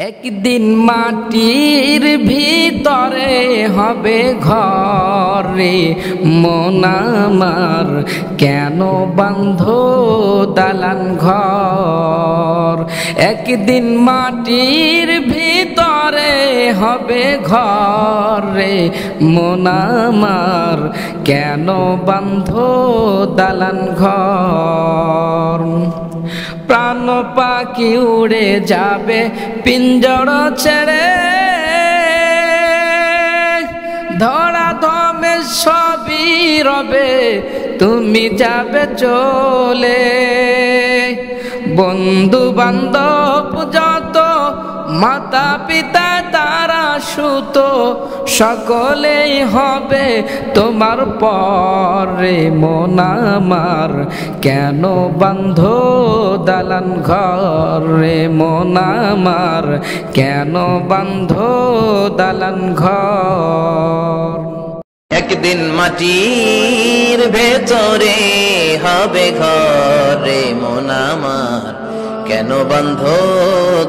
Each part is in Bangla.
একদিন মাটির ভিতরে হবে ঘর রে মন আমার, কেন বাঁধো দালান ঘর। একদিন মাটির ভিতরে হবে ঘর রে মন আমার, কেন বাঁধো দালান ঘর। প্রাণ পাখি উড়ে যাবে পিঞ্জর ছেড়ে, ধরা ধমে সবই রবে তুমি যাবে চলে। বন্ধু বান্ধব যত মাতা পিতা তারা সুত, সকলেই হবে তোমার পরে মন আমার, কেন বাঁধো দালান ঘর রে মন আমার, কেন বাঁধো দালান ঘর। একদিন মাটির ভেতরে হবে ঘর রে মন আমার, কেন বাঁধো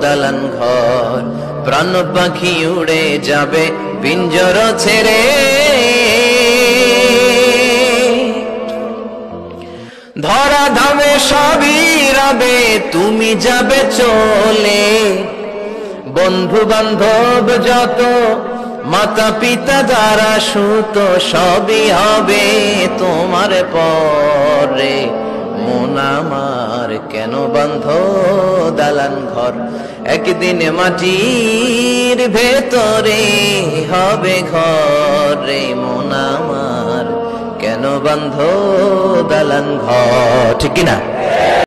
দালান ঘর। প্রাণ পাখি উড়ে যাবে পিঞ্জর ছেড়ে, ধরা ধামে সবই রবে তুমি যাবে চলে। বন্ধু বান্ধব যত মাতা পিতা যারা সুত, সবই হবে তোমার পরে মন আমার, কেন বাঁধো দালান ঘর। একদিন মাটির ভেতরে হবে ঘর রে মন আমার, কেন বাঁধো দালান ঘর। ঠিক কিনা?